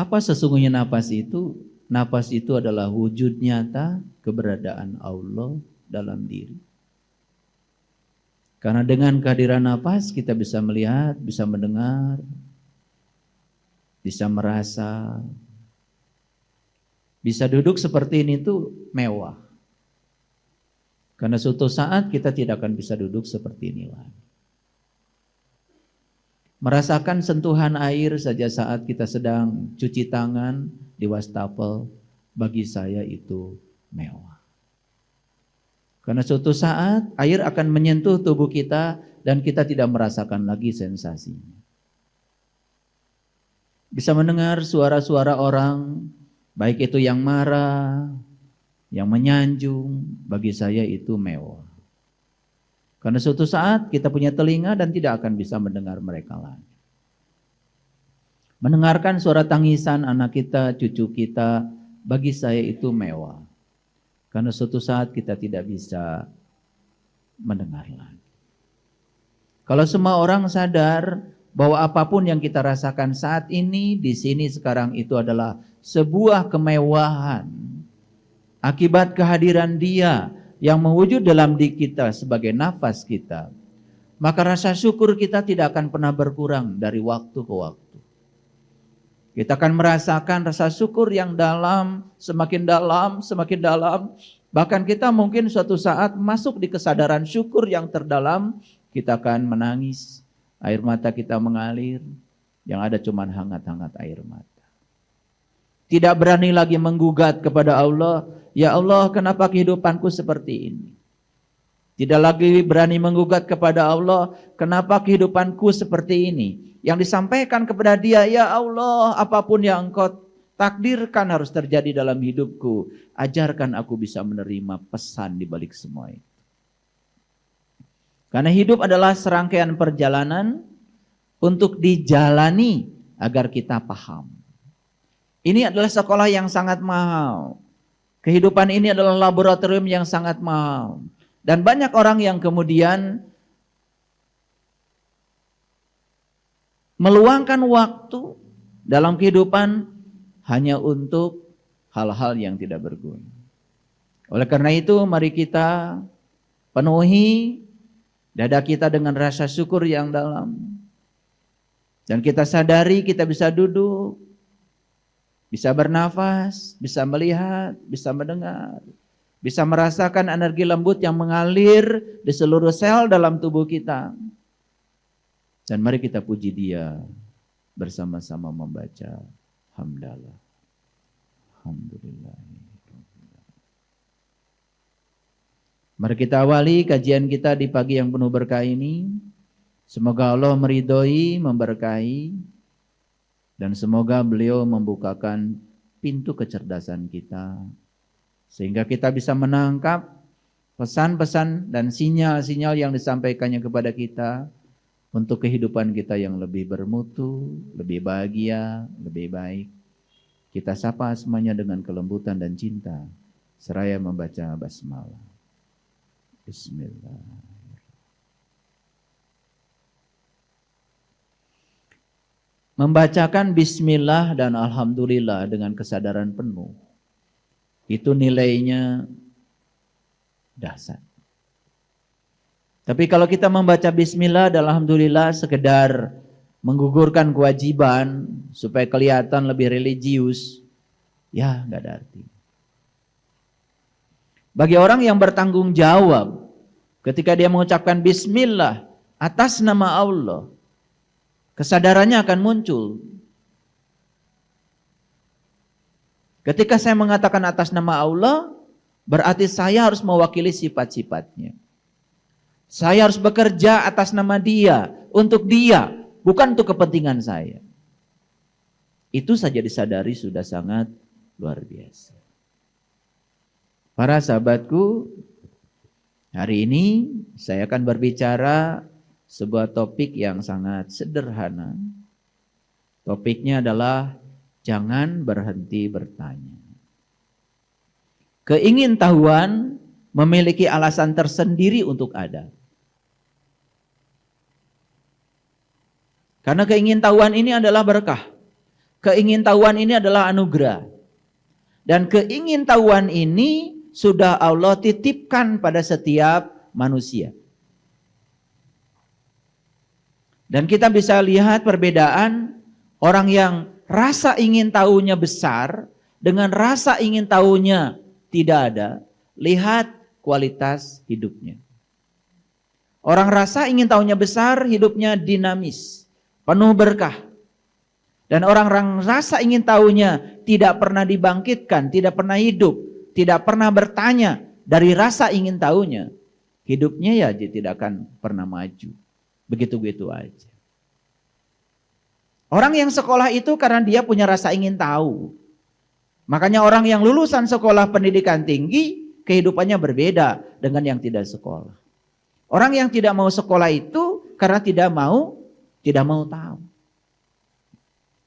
Apa sesungguhnya nafas itu? Nafas itu adalah wujud nyata keberadaan Allah dalam diri. Karena dengan kehadiran nafas kita bisa melihat, bisa mendengar, bisa merasa, bisa duduk seperti ini tuh mewah. Karena suatu saat kita tidak akan bisa duduk seperti ini lagi. Merasakan sentuhan air saja saat kita sedang cuci tangan di wastafel, bagi saya itu mewah. Karena suatu saat air akan menyentuh tubuh kita dan kita tidak merasakan lagi sensasinya. Bisa mendengar suara-suara orang, baik itu yang marah, yang menyanjung, bagi saya itu mewah. Karena suatu saat kita punya telinga dan tidak akan bisa mendengar mereka lagi. Mendengarkan suara tangisan anak kita, cucu kita, bagi saya itu mewah. Karena suatu saat kita tidak bisa mendengar lagi. Kalau semua orang sadar bahwa apapun yang kita rasakan saat ini, di sini sekarang itu adalah sebuah kemewahan. Akibat kehadiran Dia yang mewujud dalam diri kita sebagai nafas kita, maka rasa syukur kita tidak akan pernah berkurang dari waktu ke waktu. Kita akan merasakan rasa syukur yang dalam, semakin dalam, semakin dalam. Bahkan kita mungkin suatu saat masuk di kesadaran syukur yang terdalam, kita akan menangis, air mata kita mengalir, yang ada cuma hangat-hangat air mata. Tidak berani lagi menggugat kepada Allah, ya Allah, kenapa kehidupanku seperti ini? Tidak lagi berani menggugat kepada Allah, kenapa kehidupanku seperti ini? Yang disampaikan kepada Dia, ya Allah, apapun yang Engkau takdirkan harus terjadi dalam hidupku, ajarkan aku bisa menerima pesan di balik semua itu. Karena hidup adalah serangkaian perjalanan untuk dijalani agar kita paham. Ini adalah sekolah yang sangat mahal. Kehidupan ini adalah laboratorium yang sangat mahal. Dan banyak orang yang kemudian meluangkan waktu dalam kehidupan hanya untuk hal-hal yang tidak berguna. Oleh karena itu, mari kita penuhi dada kita dengan rasa syukur yang dalam. Dan kita sadari kita bisa duduk, bisa bernafas, bisa melihat, bisa mendengar, bisa merasakan energi lembut yang mengalir di seluruh sel dalam tubuh kita. Dan mari kita puji Dia bersama-sama membaca hamdalah. Alhamdulillah. Mari kita awali kajian kita di pagi yang penuh berkah ini. Semoga Allah meridhoi, memberkahi, dan semoga Beliau membukakan pintu kecerdasan kita, sehingga kita bisa menangkap pesan-pesan dan sinyal-sinyal yang disampaikannya kepada kita untuk kehidupan kita yang lebih bermutu, lebih bahagia, lebih baik. Kita sapa semuanya dengan kelembutan dan cinta, seraya membaca basmalah. Bismillah. Membacakan bismillah dan alhamdulillah dengan kesadaran penuh, itu nilainya dahsyat. Tapi kalau kita membaca bismillah dan alhamdulillah sekedar menggugurkan kewajiban supaya kelihatan lebih religius, ya nggak ada arti. Bagi orang yang bertanggung jawab, ketika dia mengucapkan bismillah atas nama Allah, kesadarannya akan muncul. Ketika saya mengatakan atas nama Allah, berarti saya harus mewakili sifat-sifatnya. Saya harus bekerja atas nama Dia, untuk Dia, bukan untuk kepentingan saya. Itu saja disadari sudah sangat luar biasa. Para sahabatku, hari ini saya akan berbicara sebuah topik yang sangat sederhana. Topiknya adalah jangan berhenti bertanya. Keingintahuan memiliki alasan tersendiri untuk ada. Karena keingintahuan ini adalah berkah. Keingintahuan ini adalah anugerah. Dan keingintahuan ini sudah Allah titipkan pada setiap manusia. Dan kita bisa lihat perbedaan orang yang rasa ingin tahunya besar dengan rasa ingin tahunya tidak ada. Lihat kualitas hidupnya. Orang rasa ingin tahunya besar, hidupnya dinamis, penuh berkah. Dan orang rasa ingin tahunya tidak pernah dibangkitkan, tidak pernah hidup, tidak pernah bertanya dari rasa ingin tahunya, hidupnya ya dia tidak akan pernah maju. Begitu-begitu aja. Orang yang sekolah itu karena dia punya rasa ingin tahu. Makanya orang yang lulusan sekolah pendidikan tinggi, kehidupannya berbeda dengan yang tidak sekolah. Orang yang tidak mau sekolah itu karena tidak mau tahu.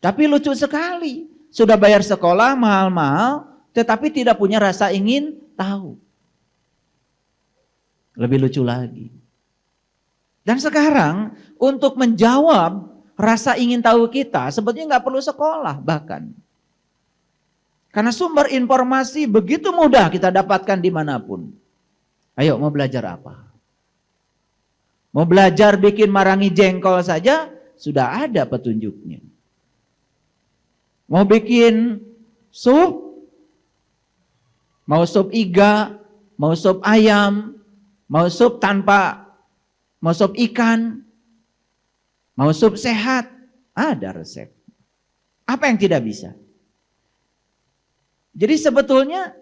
Tapi lucu sekali, sudah bayar sekolah mahal-mahal, tetapi tidak punya rasa ingin tahu. Lebih lucu lagi. Dan sekarang untuk menjawab rasa ingin tahu kita, sebetulnya nggak perlu sekolah bahkan. Karena sumber informasi begitu mudah kita dapatkan dimanapun. Ayo, mau belajar apa? Mau belajar bikin marangi jengkol saja, sudah ada petunjuknya. Mau bikin sup, mau sup iga, mau sup ayam, mau sup ikan, mau sup sehat, ada resep. Apa yang tidak bisa? Jadi sebetulnya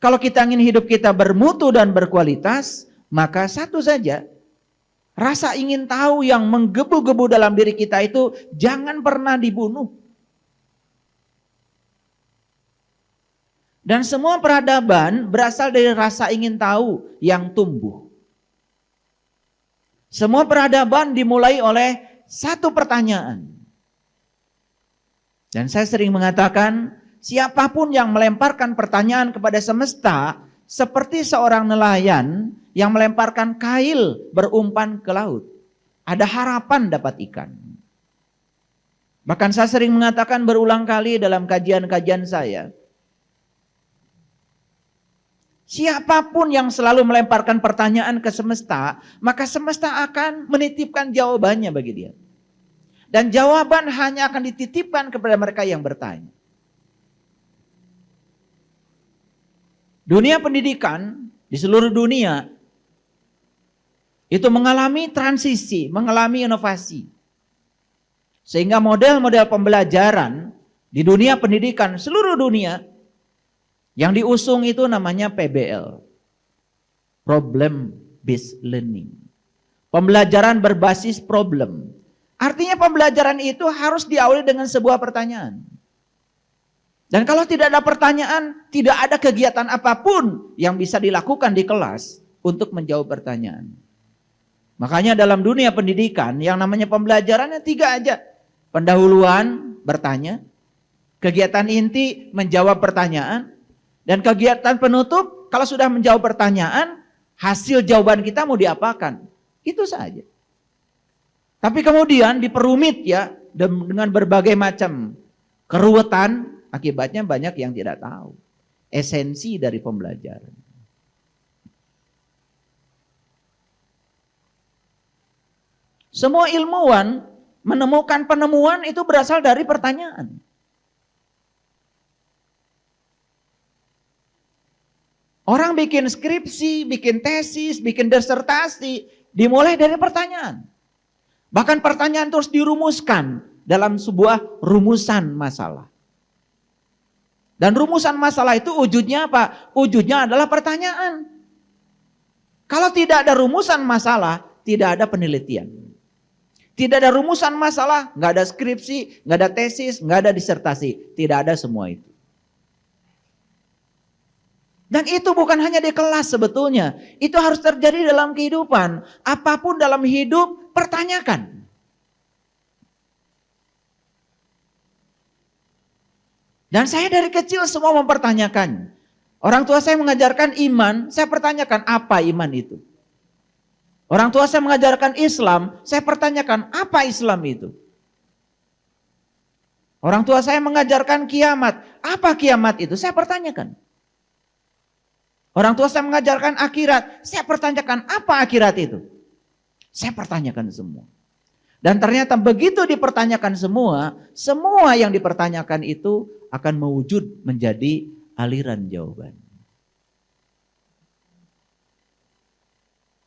kalau kita ingin hidup kita bermutu dan berkualitas, maka satu saja, rasa ingin tahu yang menggebu-gebu dalam diri kita itu jangan pernah dibunuh. Dan semua peradaban berasal dari rasa ingin tahu yang tumbuh. Semua peradaban dimulai oleh satu pertanyaan. Dan saya sering mengatakan, siapapun yang melemparkan pertanyaan kepada semesta, seperti seorang nelayan yang melemparkan kail berumpan ke laut. Ada harapan dapat ikan. Bahkan saya sering mengatakan berulang kali dalam kajian-kajian saya, siapapun yang selalu melemparkan pertanyaan ke semesta, maka semesta akan menitipkan jawabannya bagi dia. Dan jawaban hanya akan dititipkan kepada mereka yang bertanya. Dunia pendidikan di seluruh dunia itu mengalami transisi, mengalami inovasi. Sehingga model-model pembelajaran di dunia pendidikan seluruh dunia yang diusung itu namanya PBL. Problem Based Learning. Pembelajaran berbasis problem. Artinya pembelajaran itu harus diawali dengan sebuah pertanyaan. Dan kalau tidak ada pertanyaan, tidak ada kegiatan apapun yang bisa dilakukan di kelas untuk menjawab pertanyaan. Makanya dalam dunia pendidikan yang namanya pembelajarannya 3 aja. Pendahuluan, bertanya. Kegiatan inti, menjawab pertanyaan. Dan kegiatan penutup, kalau sudah menjawab pertanyaan, hasil jawaban kita mau diapakan. Itu saja. Tapi kemudian diperumit ya dengan berbagai macam keruwetan, akibatnya banyak yang tidak tahu esensi dari pembelajaran. Semua ilmuwan menemukan penemuan itu berasal dari pertanyaan. Orang bikin skripsi, bikin tesis, bikin disertasi, dimulai dari pertanyaan. Bahkan pertanyaan terus dirumuskan dalam sebuah rumusan masalah. Dan rumusan masalah itu wujudnya apa? Wujudnya adalah pertanyaan. Kalau tidak ada rumusan masalah, tidak ada penelitian. Tidak ada rumusan masalah, nggak ada skripsi, nggak ada tesis, nggak ada disertasi. Tidak ada semua itu. Dan itu bukan hanya di kelas sebetulnya. Itu harus terjadi dalam kehidupan. Apapun dalam hidup, pertanyakan. Dan saya dari kecil semua mempertanyakan. Orang tua saya mengajarkan iman, saya pertanyakan apa iman itu. Orang tua saya mengajarkan Islam, saya pertanyakan apa Islam itu. Orang tua saya mengajarkan kiamat. Apa kiamat itu? Saya pertanyakan. Orang tua saya mengajarkan akhirat. Saya pertanyakan, apa akhirat itu? Saya pertanyakan semua. Dan ternyata begitu dipertanyakan semua yang dipertanyakan itu akan mewujud menjadi aliran jawaban.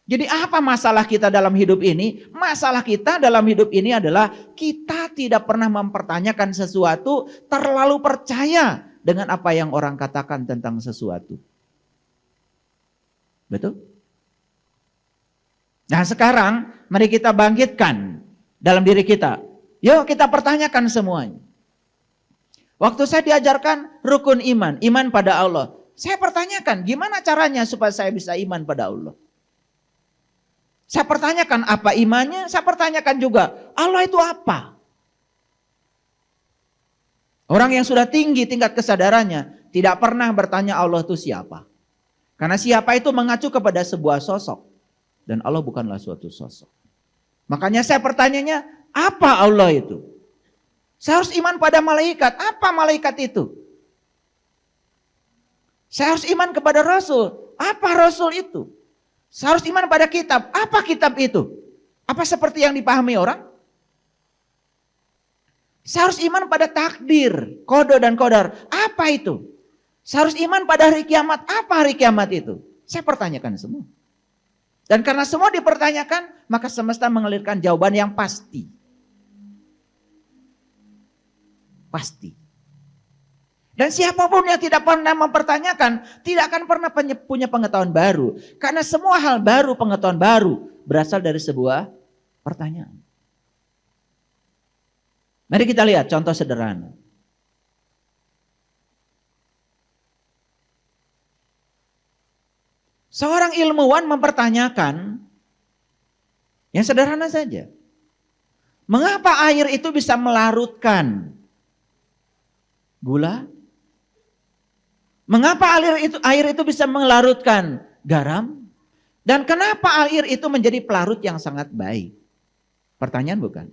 Jadi apa masalah kita dalam hidup ini? Masalah kita dalam hidup ini adalah kita tidak pernah mempertanyakan sesuatu, terlalu percaya dengan apa yang orang katakan tentang sesuatu. Betul? Nah sekarang mari kita bangkitkan dalam diri kita. Yuk kita pertanyakan semuanya. Waktu saya diajarkan rukun iman, iman pada Allah. Saya pertanyakan gimana caranya supaya saya bisa iman pada Allah. Saya pertanyakan apa imannya, saya pertanyakan juga Allah itu apa. Orang yang sudah tinggi tingkat kesadarannya tidak pernah bertanya Allah itu siapa. Karena siapa itu mengacu kepada sebuah sosok. Dan Allah bukanlah suatu sosok. Makanya saya pertanyanya, apa Allah itu? Saya harus iman pada malaikat. Apa malaikat itu? Saya harus iman kepada Rasul. Apa Rasul itu? Saya harus iman pada kitab. Apa kitab itu? Apa seperti yang dipahami orang? Saya harus iman pada takdir, qada dan qadar. Apa itu? Saya harus iman pada hari kiamat. Apa hari kiamat itu? Saya pertanyakan semua. Dan karena semua dipertanyakan, maka semesta mengalirkan jawaban yang pasti. Pasti. Dan siapapun yang tidak pernah mempertanyakan, tidak akan pernah punya pengetahuan baru. Karena semua hal baru, pengetahuan baru, berasal dari sebuah pertanyaan. Mari kita lihat contoh sederhana. Seorang ilmuwan mempertanyakan, yang sederhana saja. Mengapa air itu bisa melarutkan gula? Mengapa air itu bisa melarutkan garam? Dan kenapa air itu menjadi pelarut yang sangat baik? Pertanyaan bukan?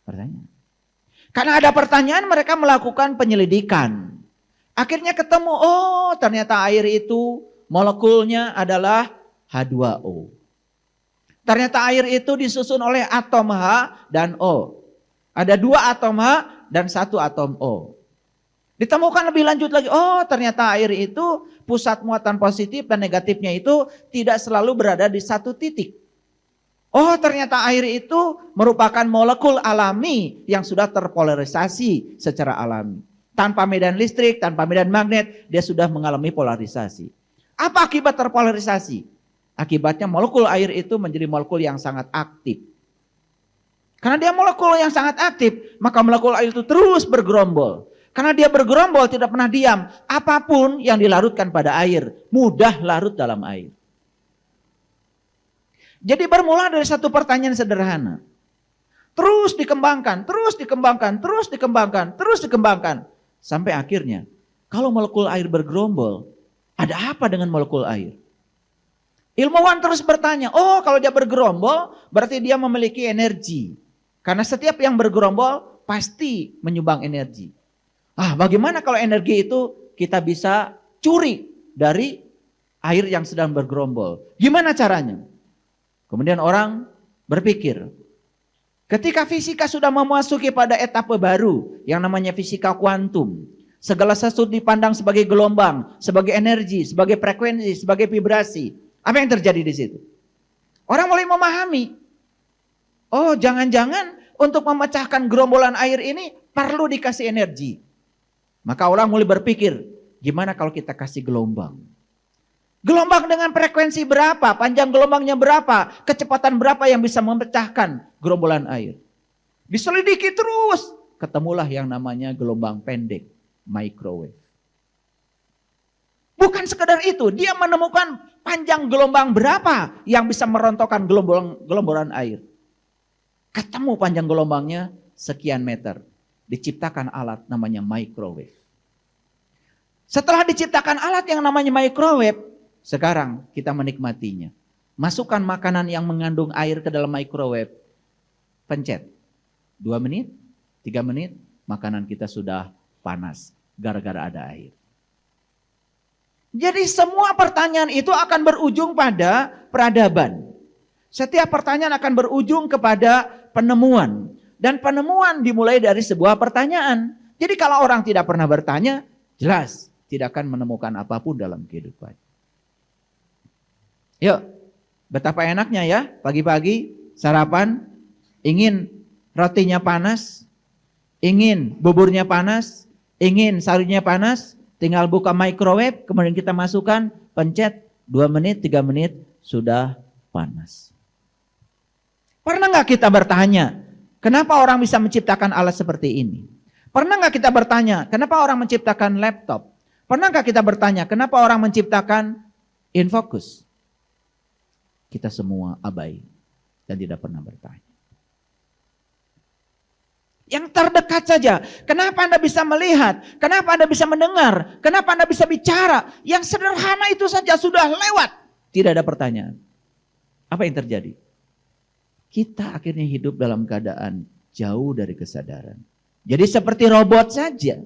Pertanyaan. Karena ada pertanyaan mereka melakukan penyelidikan. Akhirnya ketemu, oh ternyata air itu molekulnya adalah H2O. Ternyata air itu disusun oleh atom H dan O. Ada 2 atom H dan 1 atom O. Ditemukan lebih lanjut lagi, oh ternyata air itu pusat muatan positif dan negatifnya itu tidak selalu berada di satu titik. Oh ternyata air itu merupakan molekul alami yang sudah terpolarisasi secara alami. Tanpa medan listrik, tanpa medan magnet, dia sudah mengalami polarisasi. Apa akibat terpolarisasi? Akibatnya molekul air itu menjadi molekul yang sangat aktif. Karena dia molekul yang sangat aktif, maka molekul air itu terus bergerombol. Karena dia bergerombol tidak pernah diam. Apapun yang dilarutkan pada air, mudah larut dalam air. Jadi bermula dari satu pertanyaan sederhana. Terus dikembangkan, terus dikembangkan, terus dikembangkan, terus dikembangkan. Sampai akhirnya, kalau molekul air bergerombol, ada apa dengan molekul air? Ilmuwan terus bertanya, oh kalau dia bergerombol, berarti dia memiliki energi. Karena setiap yang bergerombol, pasti menyumbang energi. Bagaimana kalau energi itu kita bisa curi dari air yang sedang bergerombol? Gimana caranya? Kemudian orang berpikir, ketika fisika sudah memasuki pada etapa baru yang namanya fisika kuantum, segala sesuatu dipandang sebagai gelombang, sebagai energi, sebagai frekuensi, sebagai vibrasi. Apa yang terjadi di situ? Orang mulai memahami, oh jangan-jangan untuk memecahkan gerombolan air ini perlu dikasih energi. Maka orang mulai berpikir, gimana kalau kita kasih gelombang? Gelombang dengan frekuensi berapa? Panjang gelombangnya berapa? Kecepatan berapa yang bisa memecahkan gerombolan air? Diselidiki terus, ketemulah yang namanya gelombang pendek, microwave. Bukan sekedar itu, dia menemukan panjang gelombang berapa yang bisa merontokkan gerombolan air. Ketemu panjang gelombangnya sekian meter. Diciptakan alat namanya microwave. Setelah diciptakan alat yang namanya microwave, sekarang kita menikmatinya. Masukkan makanan yang mengandung air ke dalam microwave. Pencet. 2 menit, 3 menit, makanan kita sudah panas gara-gara ada air. Jadi semua pertanyaan itu akan berujung pada peradaban. Setiap pertanyaan akan berujung kepada penemuan. Dan penemuan dimulai dari sebuah pertanyaan. Jadi kalau orang tidak pernah bertanya, jelas tidak akan menemukan apapun dalam kehidupan. Yuk, betapa enaknya ya pagi-pagi sarapan, ingin rotinya panas, ingin buburnya panas, ingin sayurnya panas, tinggal buka microwave, kemudian kita masukkan, pencet, 2 menit, 3 menit, sudah panas. Pernah nggak kita bertanya, kenapa orang bisa menciptakan alat seperti ini? Pernah nggak kita bertanya, kenapa orang menciptakan laptop? Pernah nggak kita bertanya, kenapa orang menciptakan infocus? Kita semua abai dan tidak pernah bertanya. Yang terdekat saja. Kenapa Anda bisa melihat? Kenapa Anda bisa mendengar? Kenapa Anda bisa bicara? Yang sederhana itu saja sudah lewat. Tidak ada pertanyaan. Apa yang terjadi? Kita akhirnya hidup dalam keadaan jauh dari kesadaran. Jadi seperti robot saja.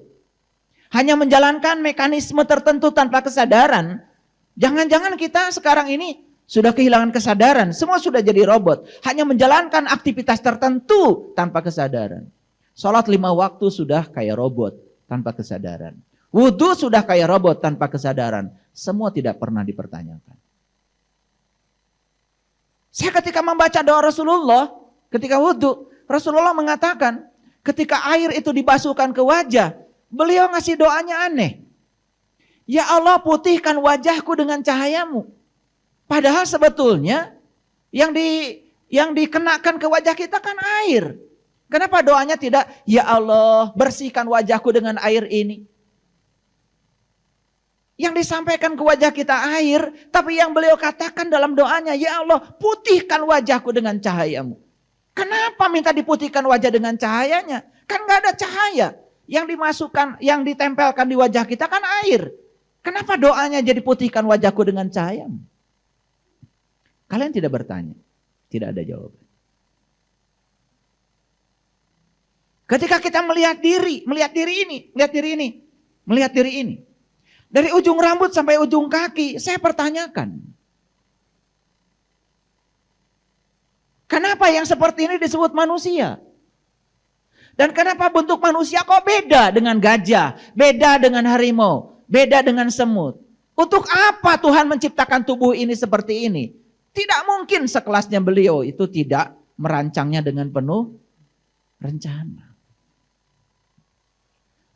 Hanya menjalankan mekanisme tertentu tanpa kesadaran. Jangan-jangan kita sekarang ini sudah kehilangan kesadaran. Semua sudah jadi robot. Hanya menjalankan aktivitas tertentu tanpa kesadaran. Sholat 5 waktu sudah kayak robot tanpa kesadaran. Wudhu sudah kayak robot tanpa kesadaran. Semua tidak pernah dipertanyakan. Saya ketika membaca doa Rasulullah, ketika wudhu, Rasulullah mengatakan, ketika air itu dibasuhkan ke wajah, beliau ngasih doanya aneh. Ya Allah, putihkan wajahku dengan cahayamu. Padahal sebetulnya yang dikenakan ke wajah kita kan air. Kenapa doanya tidak, ya Allah bersihkan wajahku dengan air ini. Yang disampaikan ke wajah kita air, tapi yang beliau katakan dalam doanya, ya Allah putihkan wajahku dengan cahayamu. Kenapa minta diputihkan wajah dengan cahayanya? Kan gak ada cahaya. Yang dimasukkan, yang ditempelkan di wajah kita kan air. Kenapa doanya jadi putihkan wajahku dengan cahayamu? Kalian tidak bertanya, tidak ada jawaban. Ketika kita melihat diri ini. Dari ujung rambut sampai ujung kaki, saya pertanyakan. Kenapa yang seperti ini disebut manusia? Dan kenapa bentuk manusia kok beda dengan gajah, beda dengan harimau, beda dengan semut? Untuk apa Tuhan menciptakan tubuh ini seperti ini? Tidak mungkin sekelasnya beliau itu tidak merancangnya dengan penuh rencana.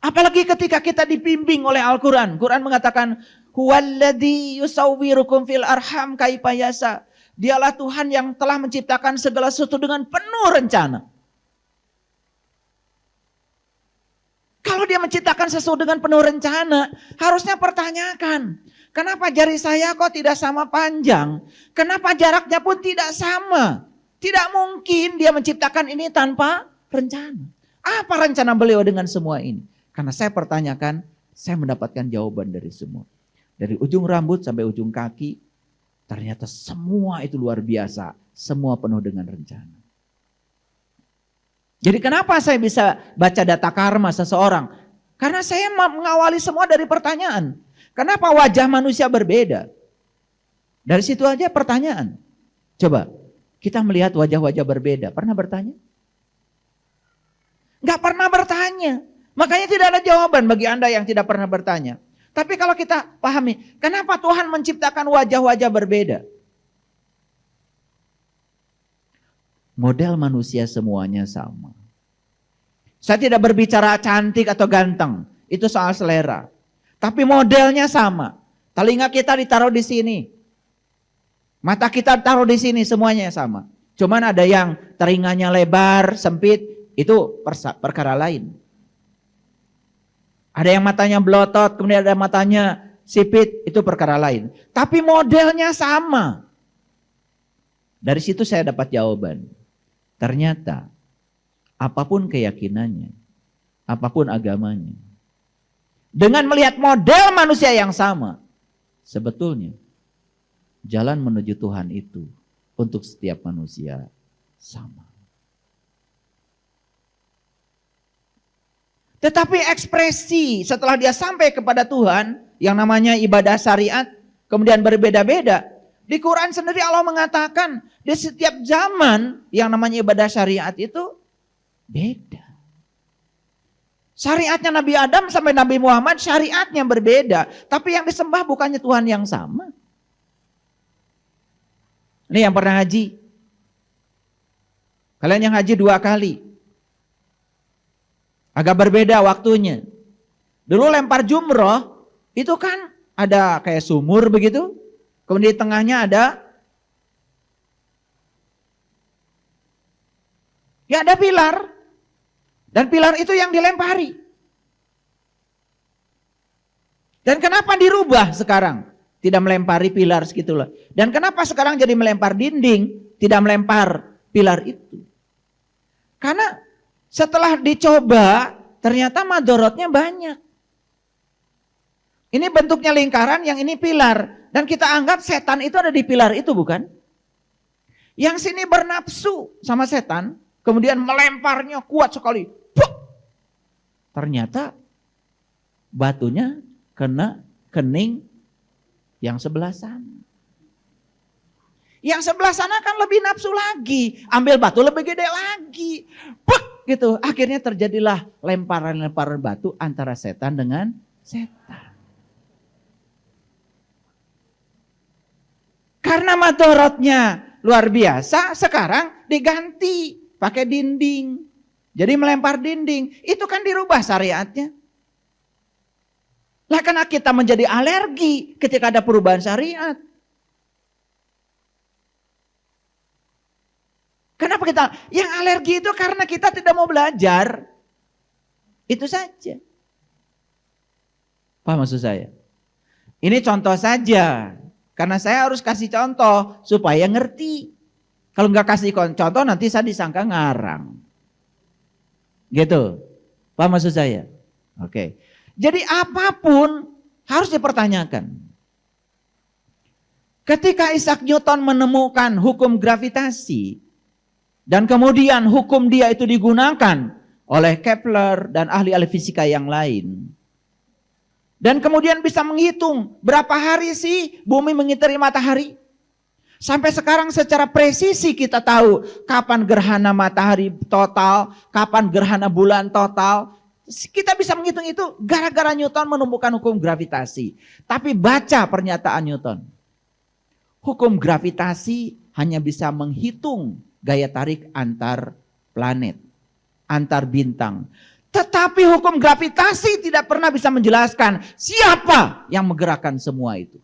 Apalagi ketika kita dibimbing oleh Al-Quran. Quran mengatakan, huwaladzi yusawwirukum fil arham kaifa yasha. Dialah Tuhan yang telah menciptakan segala sesuatu dengan penuh rencana. Kalau dia menciptakan sesuatu dengan penuh rencana, harusnya pertanyakan, kenapa jari saya kok tidak sama panjang? Kenapa jaraknya pun tidak sama? Tidak mungkin dia menciptakan ini tanpa rencana. Apa rencana beliau dengan semua ini? Karena saya pertanyakan, saya mendapatkan jawaban dari semua. Dari ujung rambut sampai ujung kaki, ternyata semua itu luar biasa. Semua penuh dengan rencana. Jadi kenapa saya bisa baca data karma seseorang? Karena saya mengawali semua dari pertanyaan. Kenapa wajah manusia berbeda? Dari situ aja pertanyaan. Coba, kita melihat wajah-wajah berbeda. Pernah bertanya? Enggak pernah bertanya. Makanya tidak ada jawaban bagi Anda yang tidak pernah bertanya. Tapi kalau kita pahami, kenapa Tuhan menciptakan wajah-wajah berbeda? Model manusia semuanya sama. Saya tidak berbicara cantik atau ganteng, itu soal selera. Tapi modelnya sama. Telinga kita ditaruh di sini. Mata kita ditaruh di sini, semuanya sama. Cuman ada yang telinganya lebar, sempit, itu perkara lain. Ada yang matanya belotot, kemudian ada matanya sipit, itu perkara lain. Tapi modelnya sama. Dari situ saya dapat jawaban. Ternyata apapun keyakinannya, apapun agamanya, dengan melihat model manusia yang sama, sebetulnya jalan menuju Tuhan itu untuk setiap manusia sama. Tetapi ekspresi setelah dia sampai kepada Tuhan, yang namanya ibadah syariat, kemudian berbeda-beda. Di Quran sendiri Allah mengatakan, di setiap zaman yang namanya ibadah syariat itu beda. Syariatnya Nabi Adam sampai Nabi Muhammad syariatnya berbeda. Tapi yang disembah bukannya Tuhan yang sama. Ini yang pernah haji. Kalian yang haji 2 kali. Agak berbeda waktunya. Dulu lempar jumroh, itu kan ada kayak sumur begitu. Kemudian di tengahnya ada pilar. Dan pilar itu yang dilempari. Dan kenapa dirubah sekarang? Tidak melempari pilar segitulah. Dan kenapa sekarang jadi melempar dinding, tidak melempar pilar itu? Karena setelah dicoba, ternyata madorotnya banyak. Ini bentuknya lingkaran, yang ini pilar. Dan kita anggap setan itu ada di pilar itu, bukan? Yang sini bernafsu sama setan, kemudian melemparnya kuat sekali. Puh! Ternyata batunya kena kening yang sebelah sana. Yang sebelah sana kan lebih nafsu lagi. Ambil batu lebih gede lagi. Puh! Gitu. Akhirnya terjadilah lemparan-lemparan batu antara setan dengan setan. Karena madorotnya luar biasa, sekarang diganti pakai dinding. Jadi melempar dinding, itu kan dirubah syariatnya. Lah karena kita menjadi alergi ketika ada perubahan syariat. Kenapa kita? Yang alergi itu karena kita tidak mau belajar. Itu saja. Paham maksud saya? Ini contoh saja. Karena saya harus kasih contoh supaya ngerti. Kalau nggak kasih contoh nanti saya disangka ngarang. Gitu. Paham maksud saya? Oke. Jadi apapun harus dipertanyakan. Ketika Isaac Newton menemukan hukum gravitasi, dan kemudian hukum dia itu digunakan oleh Kepler dan ahli-ahli fisika yang lain. Dan kemudian bisa menghitung berapa hari sih bumi mengitari matahari. Sampai sekarang secara presisi kita tahu kapan gerhana matahari total, kapan gerhana bulan total. Kita bisa menghitung itu gara-gara Newton menemukan hukum gravitasi. Tapi baca pernyataan Newton. Hukum gravitasi hanya bisa menghitung gaya tarik antar planet, antar bintang. Tetapi hukum gravitasi tidak pernah bisa menjelaskan siapa yang menggerakkan semua itu.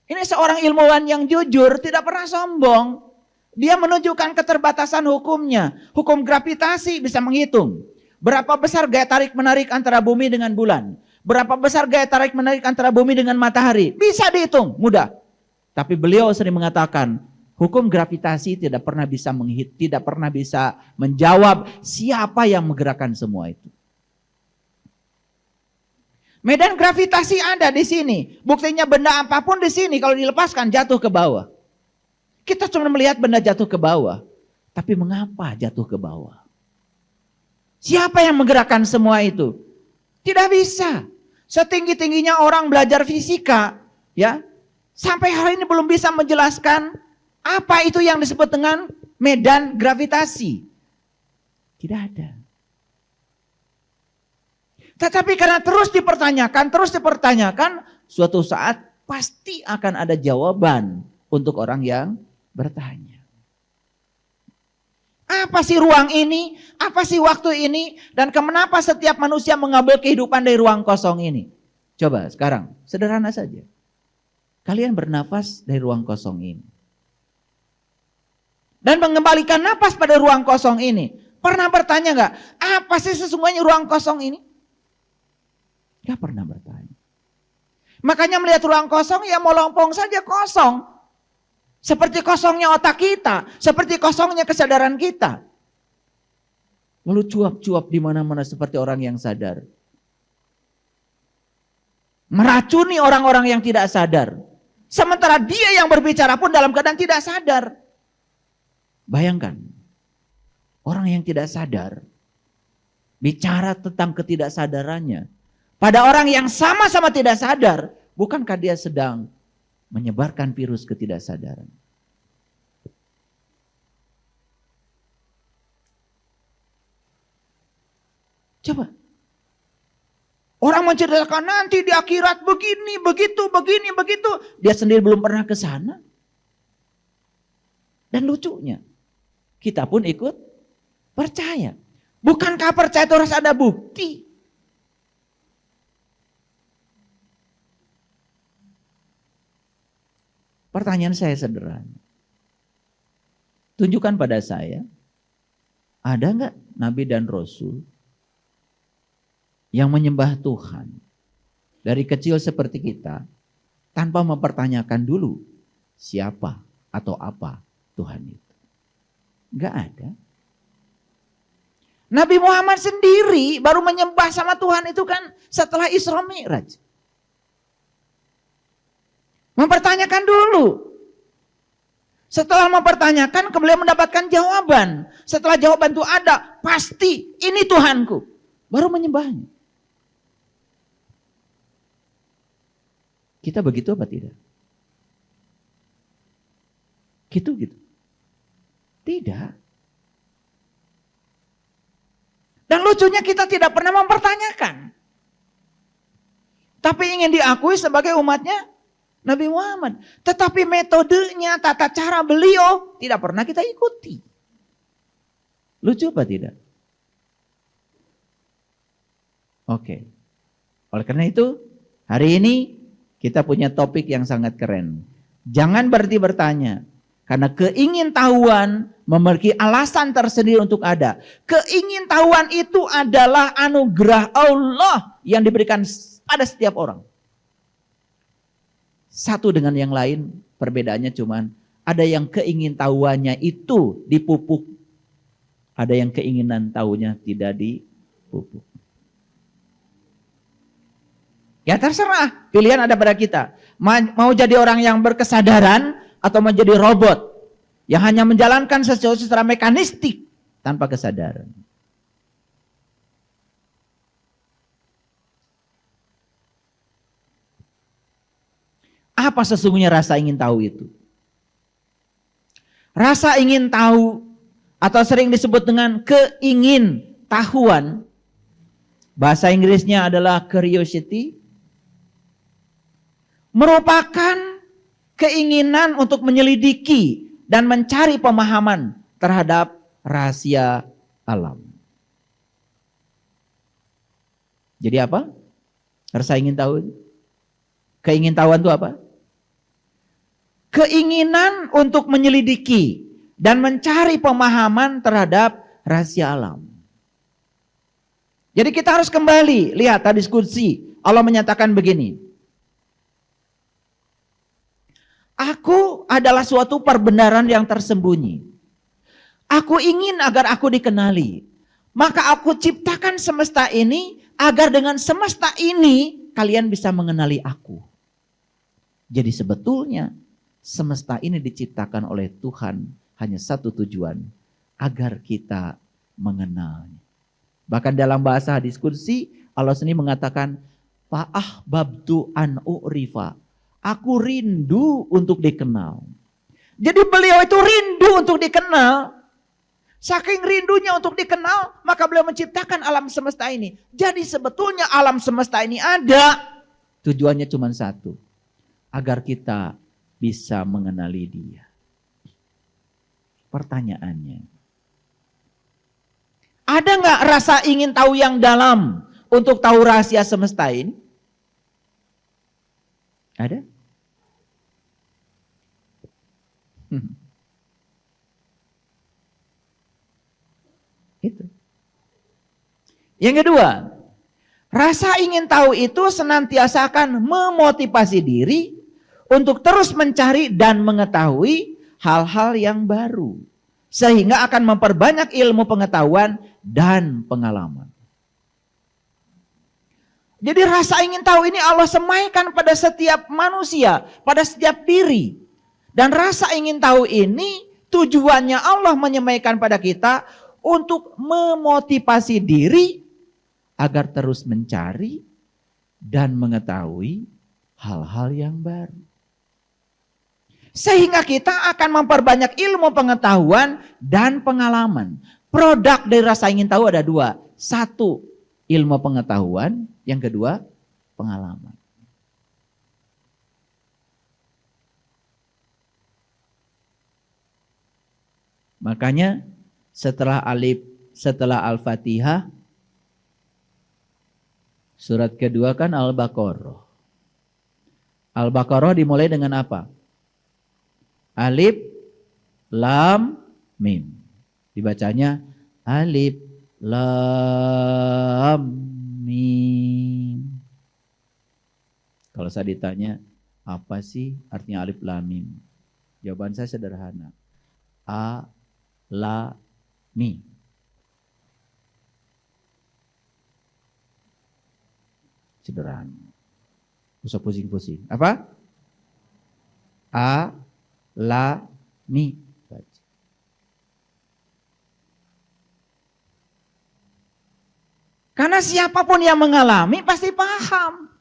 Ini seorang ilmuwan yang jujur, tidak pernah sombong. Dia menunjukkan keterbatasan hukumnya. Hukum gravitasi bisa menghitung berapa besar gaya tarik menarik antara bumi dengan bulan. Berapa besar gaya tarik menarik antara bumi dengan matahari. Bisa dihitung, mudah. Tapi beliau sering mengatakan, hukum gravitasi tidak pernah bisa menjawab siapa yang menggerakkan semua itu. Medan gravitasi ada di sini. Buktinya benda apapun di sini kalau dilepaskan jatuh ke bawah. Kita cuma melihat benda jatuh ke bawah. Tapi mengapa jatuh ke bawah? Siapa yang menggerakkan semua itu? Tidak bisa. Setinggi-tingginya orang belajar fisika, ya, sampai hari ini belum bisa menjelaskan apa itu yang disebut dengan medan gravitasi. Tidak ada. Tetapi karena terus dipertanyakan, suatu saat pasti akan ada jawaban untuk orang yang bertanya. Apa sih ruang ini? Apa sih waktu ini? Dan kenapa setiap manusia mengambil kehidupan dari ruang kosong ini? Coba sekarang, sederhana saja. Kalian bernafas dari ruang kosong ini. Dan mengembalikan napas pada ruang kosong ini. Pernah bertanya gak? Apa sih sesungguhnya ruang kosong ini? Gak pernah bertanya. Makanya melihat ruang kosong ya melompong saja kosong. Seperti kosongnya otak kita, seperti kosongnya kesadaran kita. Lalu cuap-cuap di mana-mana seperti orang yang sadar. Meracuni orang-orang yang tidak sadar. Sementara dia yang berbicara pun dalam keadaan tidak sadar. Bayangkan, orang yang tidak sadar bicara tentang ketidaksadarannya. Pada orang yang sama-sama tidak sadar, bukankah dia sedang menyebarkan virus ketidaksadaran? Coba. Orang menceritakan nanti di akhirat begini, begitu, begini, begitu. Dia sendiri belum pernah ke sana. Dan lucunya, kita pun ikut percaya. Bukankah percaya itu harus ada bukti? Pertanyaan saya sederhana. Tunjukkan pada saya, ada nggak Nabi dan Rasul yang menyembah Tuhan dari kecil seperti kita tanpa mempertanyakan dulu siapa atau apa Tuhan itu? Nggak ada. Nabi Muhammad sendiri baru menyembah sama Tuhan itu kan setelah Isra Mi'raj. Mempertanyakan dulu. Setelah mempertanyakan, beliau mendapatkan jawaban. Setelah jawaban itu ada, pasti ini Tuhanku. Baru menyembahnya. Kita begitu apa tidak? Gitu. Tidak. Dan lucunya kita tidak pernah mempertanyakan. Tapi ingin diakui sebagai umatnya Nabi Muhammad. Tetapi metodenya, tata cara beliau tidak pernah kita ikuti. Lucu apa tidak? Oke. Oleh karena itu, hari ini kita punya topik yang sangat keren. Jangan berhenti bertanya. Karena keingintahuan memiliki alasan tersendiri untuk ada. Keingintahuan itu adalah anugerah Allah yang diberikan pada setiap orang. Satu dengan yang lain perbedaannya cuman ada yang keingintahuannya itu dipupuk. Ada yang keinginan tahunya tidak dipupuk. Ya terserah, pilihan ada pada kita. Mau jadi orang yang berkesadaran atau menjadi robot yang hanya menjalankan sesuatu secara mekanistik tanpa kesadaran. Apa sesungguhnya rasa ingin tahu itu? Rasa ingin tahu atau sering disebut dengan keingintahuan, bahasa Inggrisnya adalah curiosity, merupakan keinginan untuk menyelidiki dan mencari pemahaman terhadap rahasia alam. Jadi apa? Rasa ingin tahu. Keingintahuan itu apa? Keinginan untuk menyelidiki dan mencari pemahaman terhadap rahasia alam. Jadi kita harus kembali lihat tadi diskusi. Allah menyatakan begini. Aku adalah suatu perbenaran yang tersembunyi. Aku ingin agar aku dikenali. Maka aku ciptakan semesta ini agar dengan semesta ini kalian bisa mengenali aku. Jadi sebetulnya semesta ini diciptakan oleh Tuhan hanya satu tujuan. Agar kita mengenalnya. Bahkan dalam bahasa diskusi Allah sendiri mengatakan fa'ahbabtu an u'rifa. Aku rindu untuk dikenal. Jadi beliau itu rindu untuk dikenal. Saking rindunya untuk dikenal, maka beliau menciptakan alam semesta ini. Jadi sebetulnya alam semesta ini ada. Tujuannya cuma satu. Agar kita bisa mengenali dia. Pertanyaannya. Ada nggak rasa ingin tahu yang dalam untuk tahu rahasia semesta ini? Ada? Itu. Yang kedua, rasa ingin tahu itu senantiasa akan memotivasi diri untuk terus mencari dan mengetahui hal-hal yang baru. Sehingga akan memperbanyak ilmu pengetahuan dan pengalaman. Jadi rasa ingin tahu ini Allah semaikan pada setiap manusia, pada setiap diri. Dan rasa ingin tahu ini tujuannya Allah menyemaikan pada kita untuk memotivasi diri agar terus mencari dan mengetahui hal-hal yang baru. Sehingga kita akan memperbanyak ilmu pengetahuan dan pengalaman. Produk dari rasa ingin tahu ada dua. Satu, ilmu pengetahuan. Yang kedua, pengalaman. Makanya setelah Al-Fatihah, surat kedua kan Al-Baqarah. Al-Baqarah dimulai dengan apa? Alif, Lam, Mim. Dibacanya Alif, Lam, Mim. Kalau saya ditanya, apa sih artinya Alif, Lam, Mim? Jawaban saya sederhana. A, La, Mi. Sederhana. Usah pusing-pusing. Apa? A, La, Mi. Karena siapapun yang mengalami pasti paham.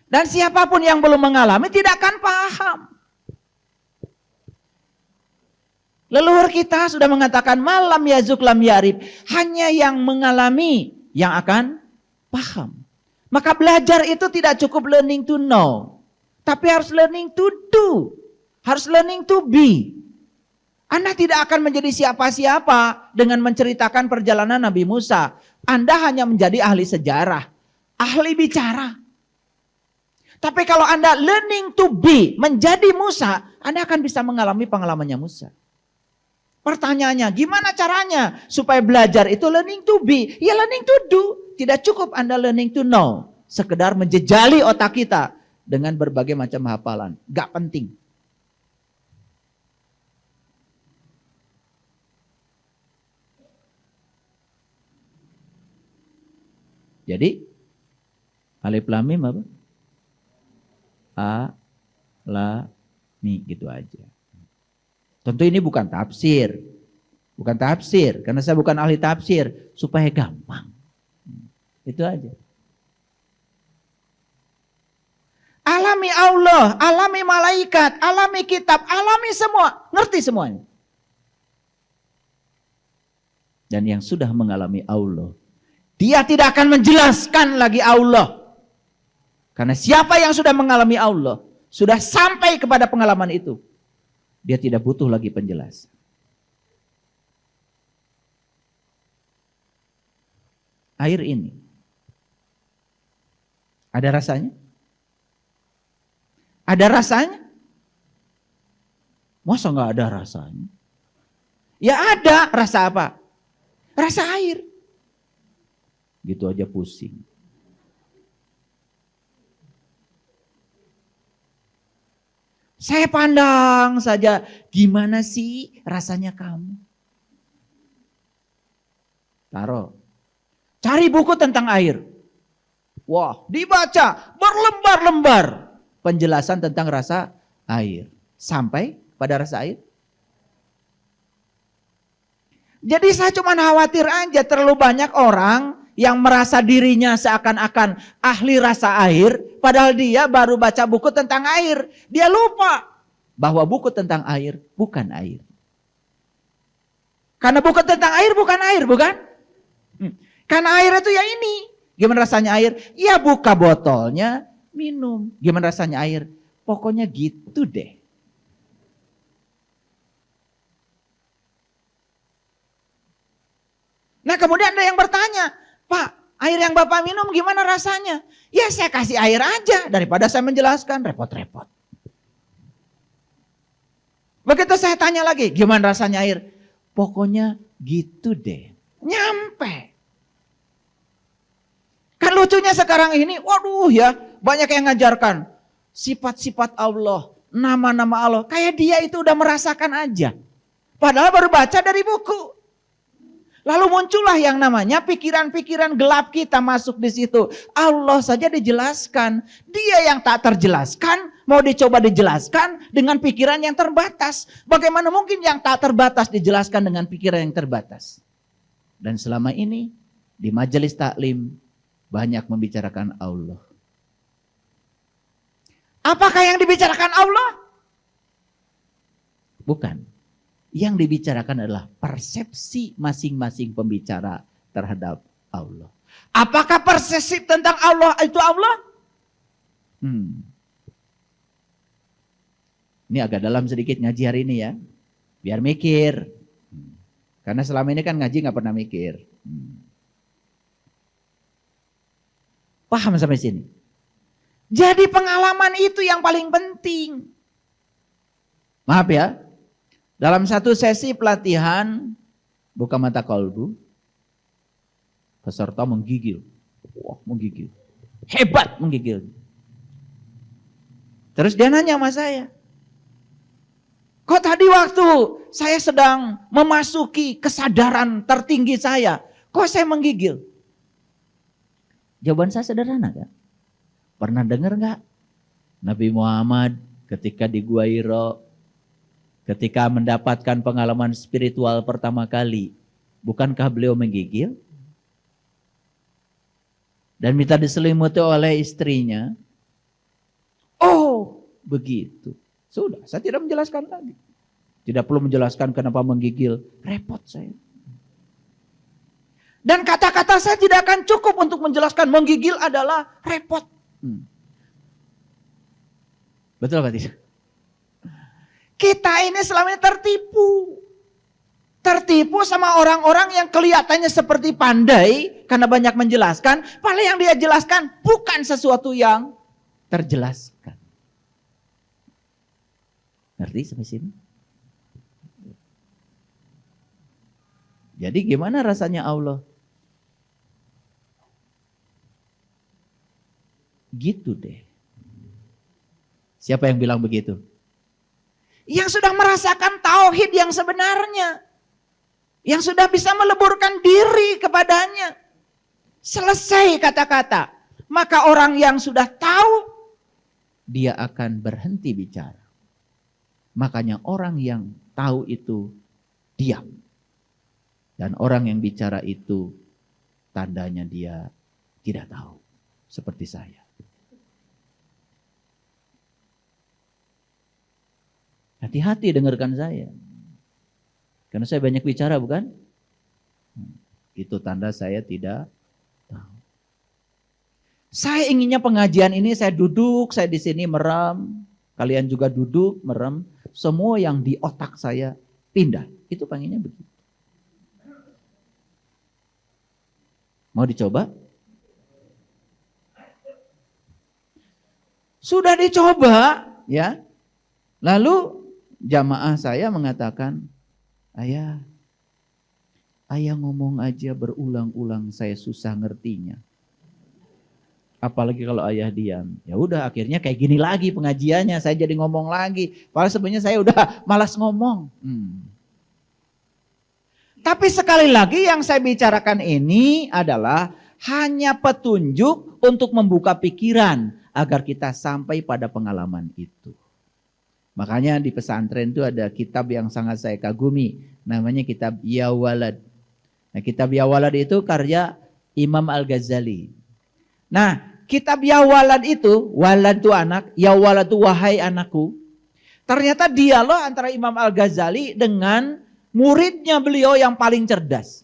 Dan siapapun yang belum mengalami tidak akan paham. Leluhur kita sudah mengatakan malam yazuk lam yarib. Hanya yang mengalami yang akan paham. Maka belajar itu tidak cukup learning to know. Tapi harus learning to do. Harus learning to be. Anda tidak akan menjadi siapa-siapa dengan menceritakan perjalanan Nabi Musa. Anda hanya menjadi ahli sejarah. Ahli bicara. Tapi kalau Anda learning to be. Menjadi Musa. Anda akan bisa mengalami pengalamannya Musa. Pertanyaannya, gimana caranya supaya belajar itu learning to be? Ya learning to do. Tidak cukup Anda learning to know. Sekedar menjejali otak kita dengan berbagai macam hafalan. Gak penting. Jadi, Alif Lam Mim apa? A, La, Mi, gitu aja. Tentu ini bukan tafsir. Bukan tafsir. Karena saya bukan ahli tafsir. Supaya gampang. Itu aja. Alami Allah. Alami malaikat. Alami kitab. Alami semua. Ngerti semuanya. Dan yang sudah mengalami Allah. Dia tidak akan menjelaskan lagi Allah. Karena siapa yang sudah mengalami Allah. Sudah sampai kepada pengalaman itu. Dia tidak butuh lagi penjelasan. Air ini. Ada rasanya? Ada rasanya? Masa nggak ada rasanya? Ya ada. Rasa apa? Rasa air. Gitu aja pusing. Saya pandang saja, gimana sih rasanya kamu? Taruh. Cari buku tentang air. Wah, dibaca berlembar-lembar penjelasan tentang rasa air. Sampai pada rasa air. Jadi saya cuma khawatir aja terlalu banyak orang yang merasa dirinya seakan-akan ahli rasa air, padahal dia baru baca buku tentang air. Dia lupa bahwa buku tentang air bukan air. Karena buku tentang air bukan air, bukan? Karena air itu ya ini. Gimana rasanya air? Ya buka botolnya, minum. Gimana rasanya air? Pokoknya gitu deh. Nah kemudian ada yang bertanya, Pak, air yang Bapak minum gimana rasanya? Ya saya kasih air aja daripada saya menjelaskan repot-repot. Begitu saya tanya lagi, gimana rasanya air? Pokoknya gitu deh. Nyampe. Kan lucunya sekarang ini, waduh ya, banyak yang ngajarkan sifat-sifat Allah, nama-nama Allah. Kayak dia itu udah merasakan aja. Padahal baru baca dari buku. Lalu muncullah yang namanya pikiran-pikiran gelap kita masuk di situ. Allah saja dijelaskan. Dia yang tak terjelaskan mau dicoba dijelaskan dengan pikiran yang terbatas. Bagaimana mungkin yang tak terbatas dijelaskan dengan pikiran yang terbatas? Dan selama ini di majelis taklim banyak membicarakan Allah. Apakah yang dibicarakan Allah? Bukan. Yang dibicarakan adalah persepsi masing-masing pembicara terhadap Allah. Apakah persepsi tentang Allah itu Allah? Ini agak dalam sedikit ngaji hari ini ya. Biar mikir. Karena selama ini kan ngaji nggak pernah mikir. Paham sampai sini? Jadi pengalaman itu yang paling penting. Maaf ya. Dalam satu sesi pelatihan buka mata kolbu, peserta menggigil. Wah, menggigil. Hebat menggigil. Terus dia nanya sama saya, kok tadi waktu saya sedang memasuki kesadaran tertinggi saya, kok saya menggigil? Jawaban saya sederhana kan? Pernah dengar nggak Nabi Muhammad ketika di Gua Hira, ketika mendapatkan pengalaman spiritual pertama kali, bukankah beliau menggigil? Dan minta diselimuti oleh istrinya. Oh, begitu. Sudah, saya tidak menjelaskan lagi. Tidak perlu menjelaskan kenapa menggigil. Repot saya. Dan kata-kata saya tidak akan cukup untuk menjelaskan menggigil adalah repot. Betul Pak Tis? Kita ini selama ini tertipu. Tertipu sama orang-orang yang kelihatannya seperti pandai karena banyak menjelaskan. Padahal yang dia jelaskan bukan sesuatu yang terjelaskan. Ngerti sampai sini? Jadi gimana rasanya Allah? Gitu deh. Siapa yang bilang begitu? Yang sudah merasakan tauhid yang sebenarnya. Yang sudah bisa meleburkan diri kepadanya. Selesai kata-kata. Maka orang yang sudah tahu, dia akan berhenti bicara. Makanya orang yang tahu itu diam. Dan orang yang bicara itu tandanya dia tidak tahu. Seperti saya. Hati-hati dengarkan saya. Karena saya banyak bicara bukan? Itu tanda saya tidak tahu. Saya inginnya pengajian ini saya duduk, saya di sini merem. Kalian juga duduk, merem. Semua yang di otak saya pindah. Itu pengennya begitu. Mau dicoba? Sudah dicoba, Ya. Lalu jamaah saya mengatakan, ayah ngomong aja berulang-ulang saya susah ngertinya. Apalagi kalau ayah diam. Ya udah akhirnya kayak gini lagi pengajiannya, saya jadi ngomong lagi. Padahal sebenarnya saya udah malas ngomong. Tapi sekali lagi yang saya bicarakan ini adalah hanya petunjuk untuk membuka pikiran agar kita sampai pada pengalaman itu. Makanya di pesantren itu ada kitab yang sangat saya kagumi. Namanya kitab Ya Walad. Nah, kitab Ya Walad itu karya Imam Al-Ghazali. Nah, kitab Ya Walad itu, walad itu anak, Ya Walad itu wahai anakku. Ternyata dialog antara Imam Al-Ghazali dengan muridnya beliau yang paling cerdas.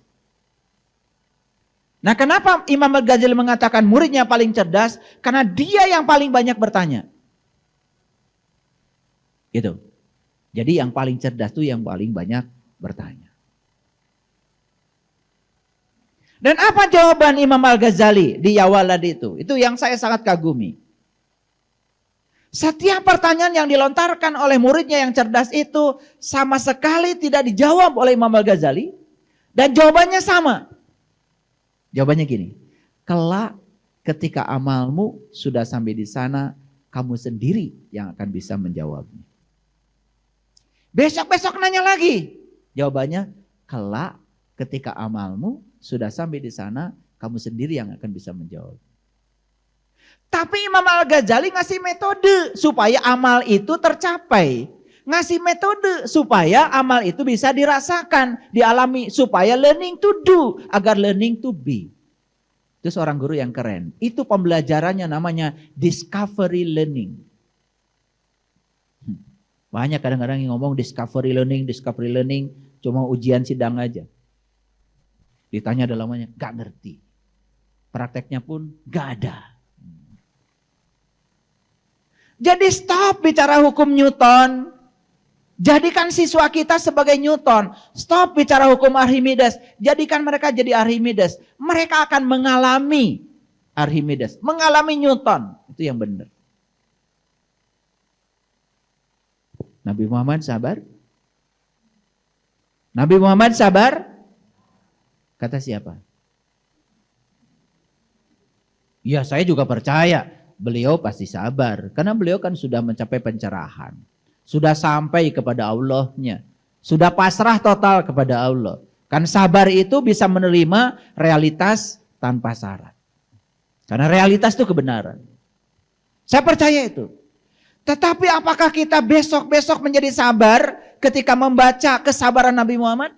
Nah, kenapa Imam Al-Ghazali mengatakan muridnya paling cerdas? Karena dia yang paling banyak bertanya. Gitu. Jadi yang paling cerdas itu yang paling banyak bertanya. Dan apa jawaban Imam Al-Ghazali di Ya Walad itu? Itu yang saya sangat kagumi. Setiap pertanyaan yang dilontarkan oleh muridnya yang cerdas itu sama sekali tidak dijawab oleh Imam Al-Ghazali. Dan jawabannya sama. Jawabannya gini, kelak ketika amalmu sudah sampai di sana, kamu sendiri yang akan bisa menjawabnya. Besok-besok nanya lagi. Jawabannya, kelak ketika amalmu sudah sampai di sana, kamu sendiri yang akan bisa menjawab. Tapi Imam Al-Ghazali ngasih metode supaya amal itu tercapai. Ngasih metode supaya amal itu bisa dirasakan, dialami, supaya learning to do, agar learning to be. Itu seorang guru yang keren. Itu pembelajarannya namanya discovery learning. Banyak kadang-kadang yang ngomong discovery learning, cuma ujian sidang aja. Ditanya dalamannya, gak ngerti. Prakteknya pun gak ada. Jadi stop bicara hukum Newton. Jadikan siswa kita sebagai Newton. Stop bicara hukum Archimedes. Jadikan mereka jadi Archimedes. Mereka akan mengalami Archimedes. Mengalami Newton. Itu yang benar. Nabi Muhammad sabar? Nabi Muhammad sabar? Kata siapa? Ya, saya juga percaya beliau pasti sabar. Karena beliau kan sudah mencapai pencerahan. Sudah sampai kepada Allahnya. Sudah pasrah total kepada Allah. Kan sabar itu bisa menerima realitas tanpa syarat. Karena realitas itu kebenaran. Saya percaya itu. Tetapi apakah kita besok-besok menjadi sabar ketika membaca kesabaran Nabi Muhammad?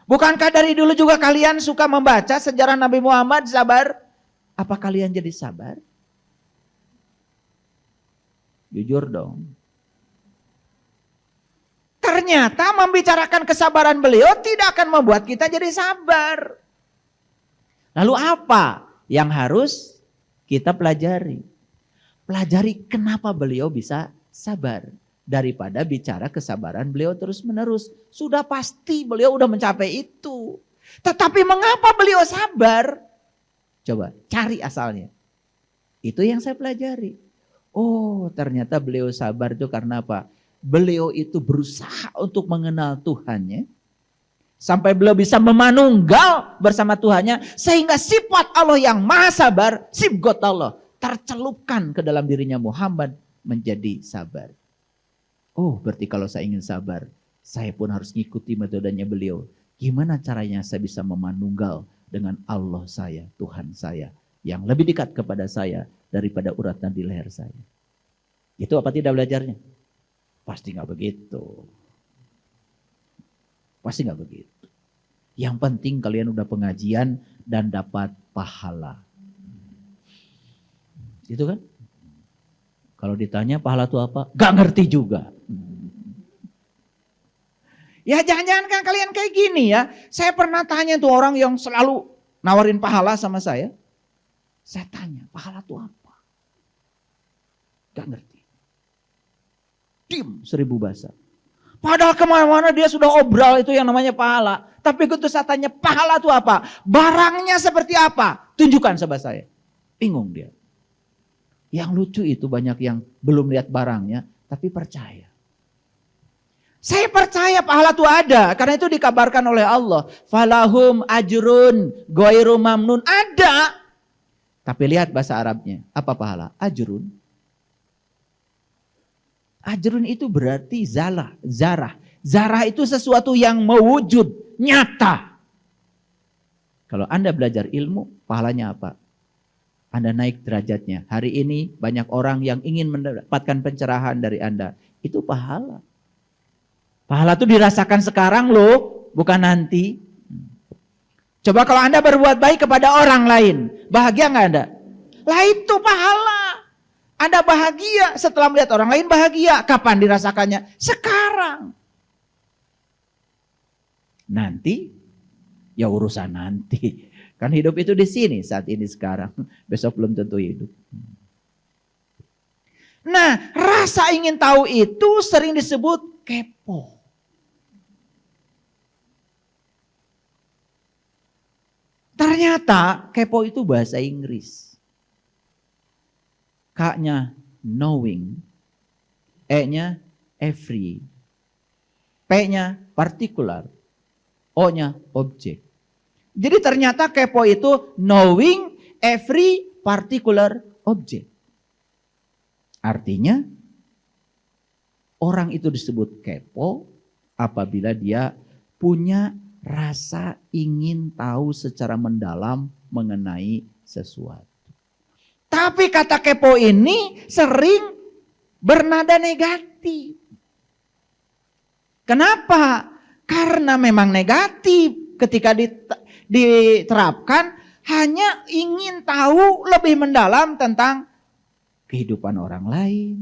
Bukankah dari dulu juga kalian suka membaca sejarah Nabi Muhammad sabar? Apa kalian jadi sabar? Jujur dong. Ternyata membicarakan kesabaran beliau tidak akan membuat kita jadi sabar. Lalu apa yang harus kita pelajari? Pelajari kenapa beliau bisa sabar. Daripada bicara kesabaran beliau terus menerus. Sudah pasti beliau udah mencapai itu. Tetapi mengapa beliau sabar? Coba cari asalnya. Itu yang saya pelajari. Oh, ternyata beliau sabar itu karena apa? Beliau itu berusaha untuk mengenal Tuhannya. Sampai beliau bisa memanunggal bersama Tuhannya. Sehingga sifat Allah yang maha sabar, sifat Allah, tercelupkan ke dalam dirinya Muhammad menjadi sabar. Oh, berarti kalau saya ingin sabar, saya pun harus ngikuti metodenya beliau. Gimana caranya saya bisa memanunggal dengan Allah saya, Tuhan saya, yang lebih dekat kepada saya daripada uratan di leher saya. Itu apa tidak belajarnya? Pasti nggak begitu. Pasti nggak begitu. Yang penting kalian udah pengajian dan dapat pahala. Itu kan? Kalau ditanya pahala itu apa? Gak ngerti juga. Ya jangan-jangan kan kalian kayak gini ya. Saya pernah tanya tuh orang yang selalu nawarin pahala sama saya. Saya tanya, pahala itu apa? Gak ngerti. Diem 1000 bahasa. Padahal kemana-mana dia sudah obral itu yang namanya pahala. Tapi begitu saya tanya, pahala itu apa? Barangnya seperti apa? Tunjukkan sama saya. Bingung dia. Yang lucu itu banyak yang belum lihat barangnya, tapi percaya. Saya percaya pahala itu ada, karena itu dikabarkan oleh Allah. Falahum ajrun ghairu mamnun. Ada. Tapi lihat bahasa Arabnya. Apa pahala? Ajrun. Ajrun itu berarti zarah. Zarah itu sesuatu yang mewujud, nyata. Kalau Anda belajar ilmu, pahalanya apa? Anda naik derajatnya. Hari ini banyak orang yang ingin mendapatkan pencerahan dari Anda. Itu pahala. Pahala itu dirasakan sekarang loh, bukan nanti. Coba kalau Anda berbuat baik kepada orang lain, bahagia nggak Anda? Lah itu pahala. Anda bahagia setelah melihat orang lain bahagia. Kapan dirasakannya? Sekarang. Nanti, ya urusan nanti. Kan hidup itu di sini saat ini sekarang. Besok belum tentu hidup. Nah, rasa ingin tahu itu sering disebut kepo. Ternyata kepo itu bahasa Inggris. K-nya knowing, E-nya every, P-nya particular, O-nya object. Jadi ternyata kepo itu knowing every particular object. Artinya orang itu disebut kepo apabila dia punya rasa ingin tahu secara mendalam mengenai sesuatu. Tapi kata kepo ini sering bernada negatif. Kenapa? Karena memang negatif ketika diterapkan hanya ingin tahu lebih mendalam tentang kehidupan orang lain.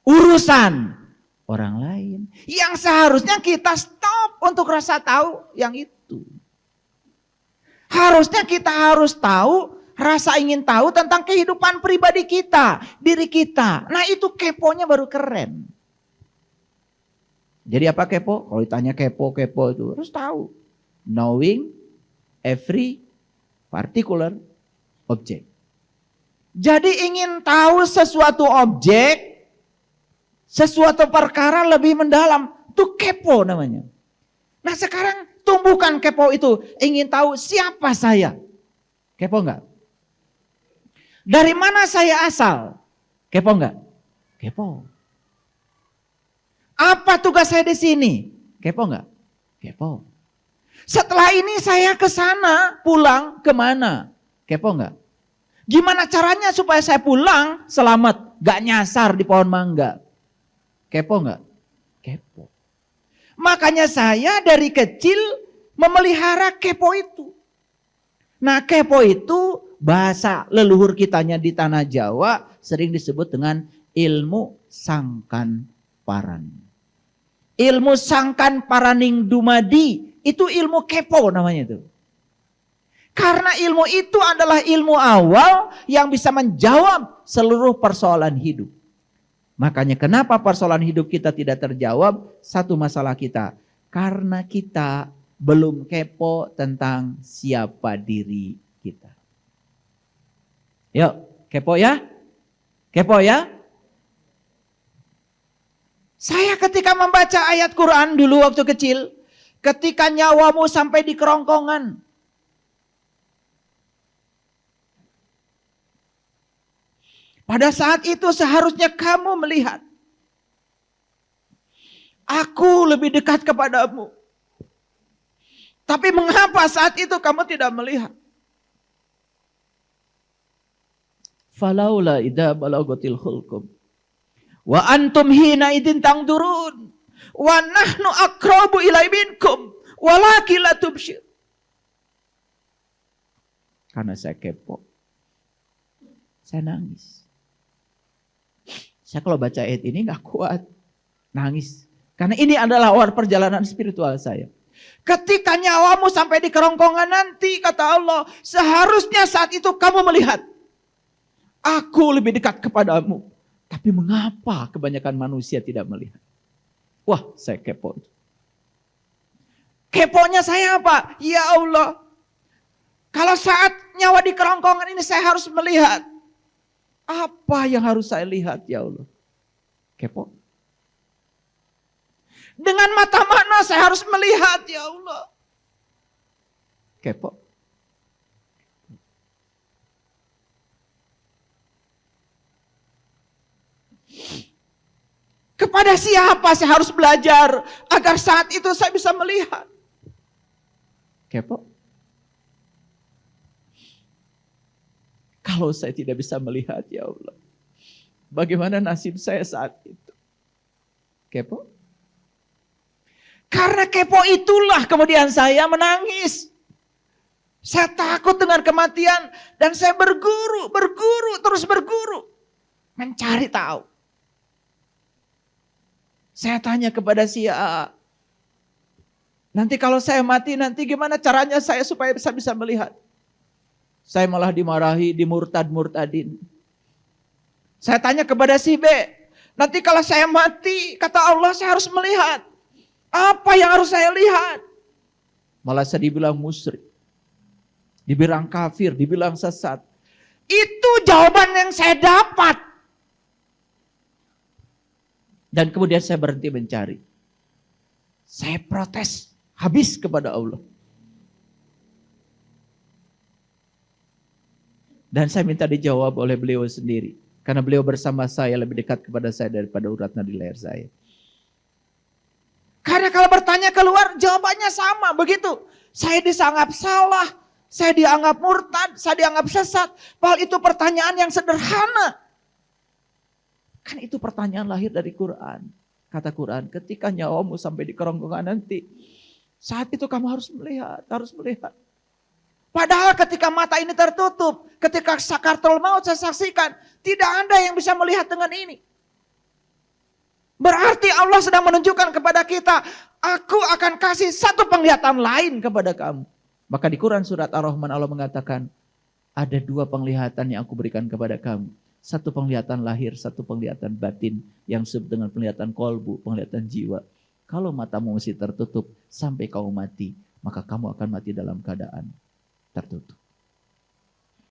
Urusan orang lain. Yang seharusnya kita stop untuk rasa tahu yang itu. Harusnya kita harus tahu, rasa ingin tahu tentang kehidupan pribadi kita, diri kita. Nah itu keponya baru keren. Jadi apa kepo? Kalau ditanya kepo itu harus tahu. Knowing every particular object. Jadi ingin tahu sesuatu objek, sesuatu perkara lebih mendalam. Itu kepo namanya. Nah sekarang tumbuhkan kepo itu. Ingin tahu siapa saya. Kepo enggak? Dari mana saya asal? Kepo enggak? Kepo. Apa tugas saya di sini? Kepo enggak? Kepo. Setelah ini saya ke sana, pulang kemana? Kepo enggak? Gimana caranya supaya saya pulang selamat? Gak nyasar di pohon mangga. Kepo enggak? Kepo. Makanya saya dari kecil memelihara kepo itu. Nah kepo itu bahasa leluhur kitanya di tanah Jawa sering disebut dengan ilmu sangkan paran. Ilmu sangkan paraning dumadi. Itu ilmu kepo namanya itu. Karena ilmu itu adalah ilmu awal yang bisa menjawab seluruh persoalan hidup. Makanya kenapa persoalan hidup kita tidak terjawab? Satu masalah kita. Karena kita belum kepo tentang siapa diri kita. Yuk, kepo ya? Kepo ya? Saya ketika membaca ayat Quran dulu waktu kecil, ketika nyawamu sampai di kerongkongan. Pada saat itu seharusnya kamu melihat. Aku lebih dekat kepadamu. Tapi mengapa saat itu kamu tidak melihat? Falaula idza balagatil hulqum. Wa antum hina idin tangdurun. Wa nahnu aqrabu ilai minkum walakin la tubsyir. Karena saya kepo. Saya nangis. Saya kalau baca ayat ini gak kuat. Nangis. Karena ini adalah awal perjalanan spiritual saya. Ketika nyawamu sampai di kerongkongan nanti, kata Allah, seharusnya saat itu kamu melihat. Aku lebih dekat kepadamu. Tapi mengapa kebanyakan manusia tidak melihat? Wah, saya kepo. Keponya saya apa? Ya Allah, kalau saat nyawa di kerongkongan ini saya harus melihat. Apa yang harus saya lihat ya Allah? Kepo. Dengan mata mana saya harus melihat ya Allah? Kepo. Kepada siapa saya harus belajar agar saat itu saya bisa melihat? Kepo. Kalau saya tidak bisa melihat ya Allah, bagaimana nasib saya saat itu? Kepo. Karena kepo itulah kemudian saya menangis. Saya takut dengan kematian dan saya berguru, terus berguru. Mencari tahu. Saya tanya kepada si A, nanti kalau saya mati nanti gimana caranya saya supaya bisa melihat? Saya malah dimarahi, dimurtad-murtadin. Saya tanya kepada si B, nanti kalau saya mati, kata Allah saya harus melihat. Apa yang harus saya lihat? Malah saya dibilang musyrik, dibilang kafir, dibilang sesat. Itu jawaban yang saya dapat. Dan kemudian saya berhenti mencari. Saya protes habis kepada Allah. Dan saya minta dijawab oleh beliau sendiri. Karena beliau bersama saya lebih dekat kepada saya daripada urat nadi leher saya. Karena kalau bertanya keluar jawabannya sama. Begitu. Saya disanggap salah. Saya dianggap murtad, saya dianggap sesat. Padahal itu pertanyaan yang sederhana. Kan itu pertanyaan lahir dari Quran. Kata Quran, ketika nyawamu sampai di kerongkongan nanti, saat itu kamu harus melihat. Padahal ketika mata ini tertutup, ketika sakaratul maut saya saksikan, tidak ada yang bisa melihat dengan ini. Berarti Allah sedang menunjukkan kepada kita, aku akan kasih satu penglihatan lain kepada kamu. Maka di Quran surat Ar-Rahman Allah mengatakan, ada dua penglihatan yang aku berikan kepada kamu. Satu penglihatan lahir, satu penglihatan batin yang disebut dengan penglihatan kolbu, penglihatan jiwa. Kalau matamu masih tertutup sampai kau mati, maka kamu akan mati dalam keadaan tertutup.